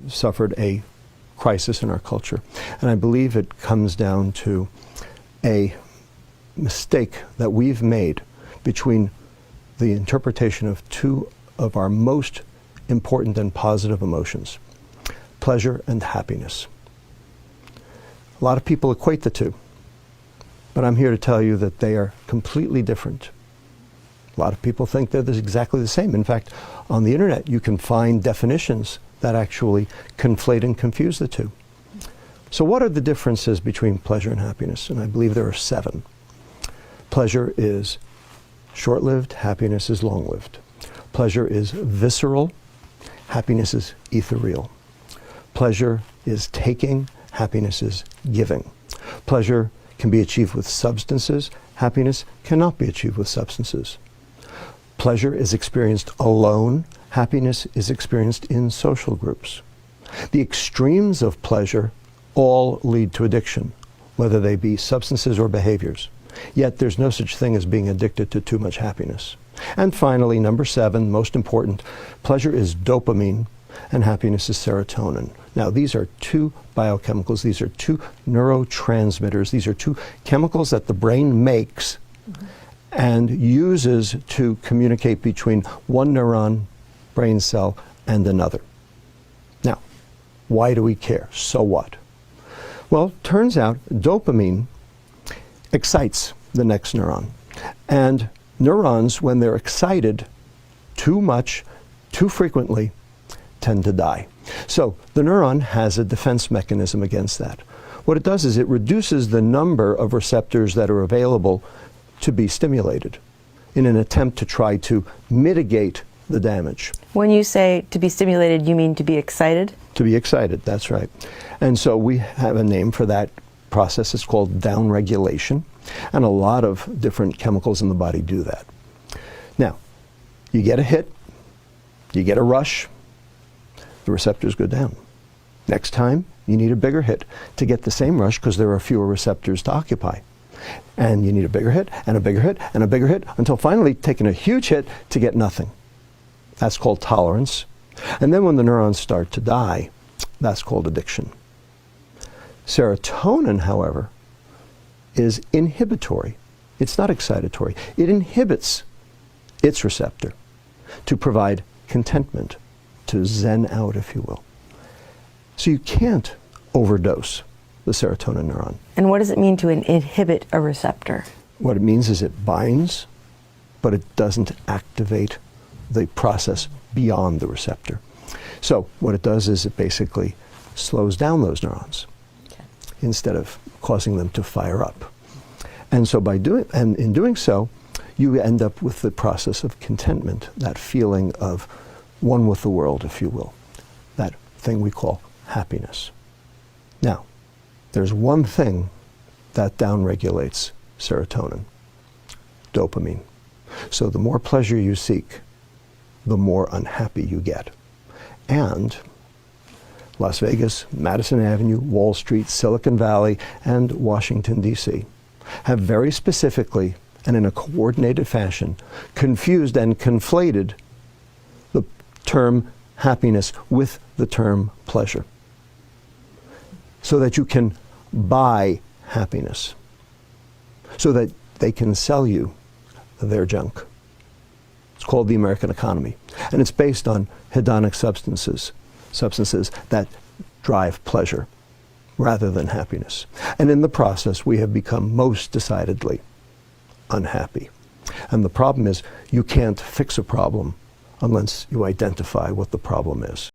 suffered a crisis in our culture. And I believe it comes down to a mistake that we've made between the interpretation of two of our most important and positive emotions, pleasure and happiness. A lot of people equate the two, but I'm here to tell you that they are completely different. A lot of people think they're exactly the same. In fact, on the internet you can find definitions that actually conflate and confuse the two. So what are the differences between pleasure and happiness? And I believe there are 7. Pleasure is short-lived, happiness is long-lived. Pleasure is visceral, happiness is ethereal. Pleasure is taking, happiness is giving. Pleasure can be achieved with substances, happiness cannot be achieved with substances. Pleasure is experienced alone, happiness is experienced in social groups. The extremes of pleasure all lead to addiction, whether they be substances or behaviors. Yet there's no such thing as being addicted to too much happiness. And finally, number 7, most important, pleasure is dopamine and happiness is serotonin. Now these are 2 biochemicals, these are 2 neurotransmitters, these are 2 chemicals that the brain makes and uses to communicate between one neuron brain cell and another. Now, why do we care? So what? Well, turns out dopamine excites the next neuron. And neurons, when they're excited too much, too frequently, tend to die. So the neuron has a defense mechanism against that. What it does is it reduces the number of receptors that are available to be stimulated in an attempt to try to mitigate the damage. When you say to be stimulated, you mean to be excited? To be excited, that's right. And so we have a name for that process. It's called downregulation, and a lot of different chemicals in the body do that. Now, you get a hit, you get a rush, the receptors go down. Next time, you need a bigger hit to get the same rush because there are fewer receptors to occupy. And you need a bigger hit, and a bigger hit, and a bigger hit, until finally taking a huge hit to get nothing. That's called tolerance. And then when the neurons start to die, that's called addiction. Serotonin, however, is inhibitory. It's not excitatory. It inhibits its receptor to provide contentment, to zen out, if you will. So you can't overdose the serotonin neuron. And what does it mean to inhibit a receptor? What it means is it binds, but it doesn't activate the process beyond the receptor. So what it does is it basically slows down those neurons instead of causing them to fire up. And so in doing so, you end up with the process of contentment, that feeling of one with the world, if you will, that thing we call happiness. Now, there's one thing that downregulates serotonin, dopamine. So the more pleasure you seek, the more unhappy you get. And Las Vegas, Madison Avenue, Wall Street, Silicon Valley, and Washington, D.C. have very specifically and in a coordinated fashion confused and conflated the term happiness with the term pleasure, so that you can buy happiness, so that they can sell you their junk. It's called the American economy, and it's based on hedonic substances that drive pleasure rather than happiness. And in the process, we have become most decidedly unhappy. And the problem is, you can't fix a problem unless you identify what the problem is.